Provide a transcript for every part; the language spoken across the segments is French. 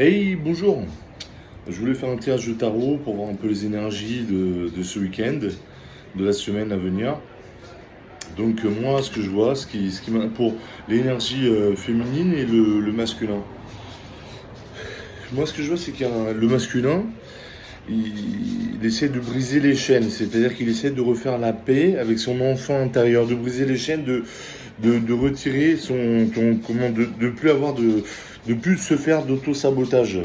Hey, bonjour. Je voulais faire un tirage de tarot pour voir un peu les énergies de ce week-end, de la semaine à venir. Donc moi, ce que je vois, pour l'énergie féminine et le masculin. Moi, ce que je vois, c'est le masculin, il essaie de briser les chaînes, c'est-à-dire qu'il essaie de refaire la paix avec son enfant intérieur, de briser les chaînes, de retirer de plus avoir de plus se faire d'auto-sabotage.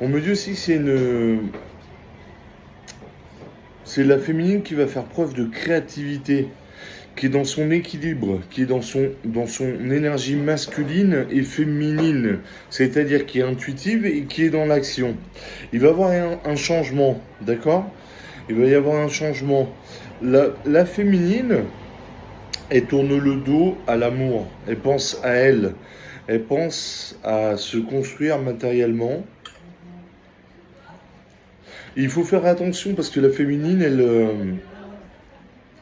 On me dit aussi que c'est la féminine qui va faire preuve de créativité, qui est dans son équilibre, qui est dans son énergie masculine et féminine, c'est-à-dire qui est intuitive et qui est dans l'action. Il va y avoir un changement, d'accord? Il va y avoir un changement. La féminine, elle tourne le dos à l'amour, elle pense à elle, elle pense à se construire matériellement. Il faut faire attention parce que la féminine,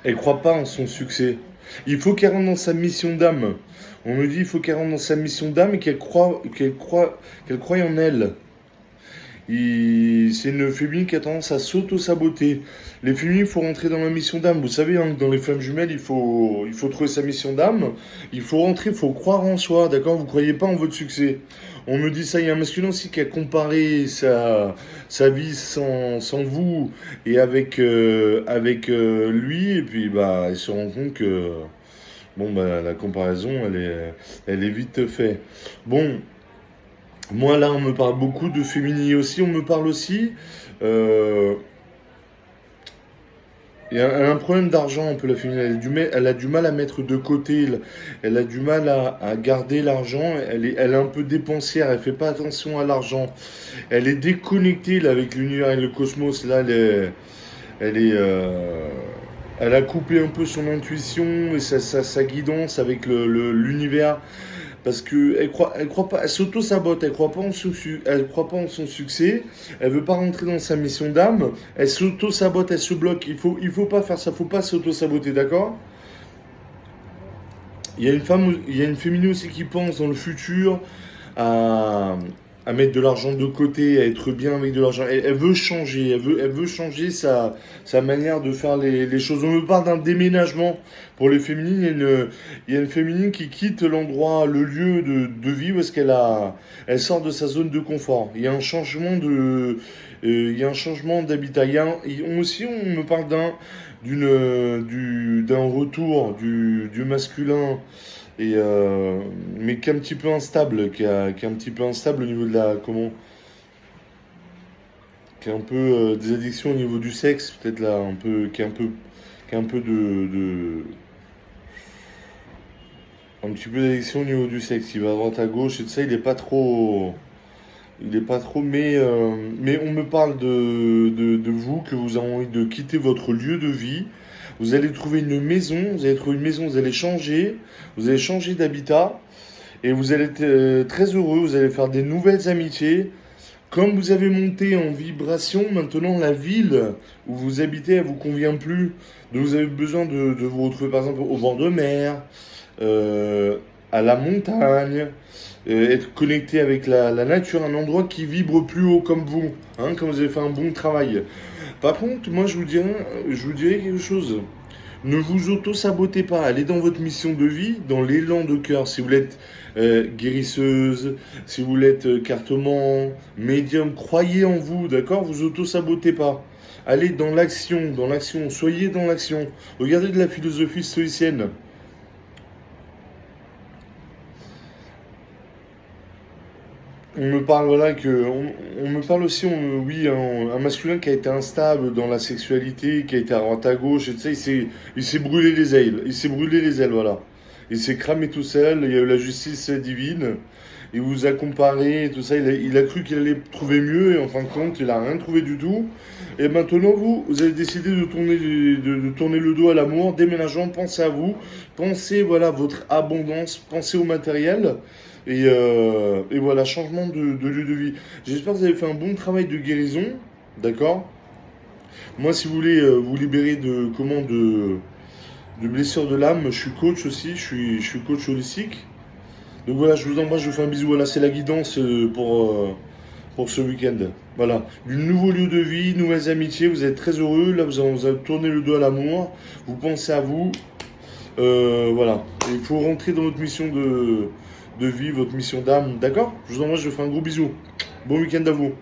elle croit pas en son succès. Il faut qu'elle rentre dans sa mission d'âme. On me dit il faut qu'elle rentre dans sa mission d'âme et qu'elle croie en elle. C'est une féminine qui a tendance à s'auto-saboter. Les féminines, il faut rentrer dans la mission d'âme. Vous savez, hein, dans les flammes jumelles, il faut trouver sa mission d'âme. Il faut rentrer, il faut croire en soi, d'accord? Vous ne croyez pas en votre succès. On me dit ça, il y a un masculin aussi qui a comparé sa vie sans vous et avec lui. Et puis, bah, il se rend compte que, bon, bah, la comparaison, elle est vite faite. Bon, moi, là, on me parle beaucoup de fémininité aussi. On me parle aussi. euh, elle a un problème d'argent, un peu la féminine. Elle a du mal à mettre de côté. Elle a du mal à garder l'argent. Elle est un peu dépensière. Elle fait pas attention à l'argent. Elle est déconnectée là, avec l'univers et le cosmos. Là, elle est, elle a coupé un peu son intuition et sa guidance avec l'univers. Parce que elle croit pas, elle s'auto-sabote, elle croit pas en son succès, elle veut pas rentrer dans sa mission d'âme, elle s'auto-sabote, elle se bloque. Il faut pas faire ça, faut pas s'auto-saboter, d'accord? Il y a une féminine aussi qui pense dans le futur à, à mettre de l'argent de côté, à être bien avec de l'argent. Elle veut changer, elle veut changer sa manière de faire les choses. On me parle d'un déménagement pour les féminines. Il y a une féminine qui quitte l'endroit, le lieu de vie où est-ce elle sort de sa zone de confort. Il y a un changement il y a un changement d'habitat. Aussi, on me parle d'un retour du masculin mais qui est un petit peu instable, qui est un petit peu instable au niveau de qui a un peu des addictions au niveau du sexe, peut-être là, un peu, qui a un peu un petit peu d'addiction au niveau du sexe. Il va à droite à gauche et tout ça, il est pas trop, mais on me parle de vous, que vous avez envie de quitter votre lieu de vie. Vous allez trouver une maison, vous allez trouver une maison, vous allez changer d'habitat et vous allez être très heureux, vous allez faire des nouvelles amitiés. Comme vous avez monté en vibration, maintenant la ville où vous habitez, elle vous convient plus. Donc vous avez besoin de vous retrouver par exemple au bord de mer, euh, à la montagne, être connecté avec la nature, un endroit qui vibre plus haut comme vous, hein, comme vous avez fait un bon travail. Par contre, moi je vous dirais quelque chose. Ne vous auto-sabotez pas, allez dans votre mission de vie, dans l'élan de cœur. Si vous l'êtes guérisseuse, si vous l'êtes cartomant, médium, croyez en vous, d'accord? Vous auto-sabotez pas. Allez dans l'action, soyez dans l'action. Regardez de la philosophie stoïcienne. On me parle, voilà, on me parle aussi, oui, un masculin qui a été instable dans la sexualité, qui a été à droite à gauche, et tout ça, il s'est brûlé les ailes, voilà. Il s'est cramé tout seul, il y a eu la justice divine, il vous a comparé, et tout ça, il a cru qu'il allait trouver mieux, et en fin de compte, il a rien trouvé du tout. Et maintenant, vous avez décidé de tourner le dos à l'amour, déménageant, pensez à vous, pensez, voilà, votre abondance, pensez au matériel, et voilà, changement de lieu de vie. J'espère que vous avez fait un bon travail de guérison, d'accord? Moi, si vous voulez vous libérer de blessures de l'âme, je suis coach aussi, je suis coach holistique. Donc voilà, je vous embrasse, je vous fais un bisou. Voilà, c'est la guidance pour ce week-end. Voilà, du nouveau lieu de vie, nouvelles amitiés, vous êtes très heureux, là vous avez tourné le dos à l'amour, vous pensez à vous, voilà. Il faut rentrer dans votre mission de vie, votre mission d'âme, d'accord? Je vous embrasse, je vous fais un gros bisou. Bon week-end à vous.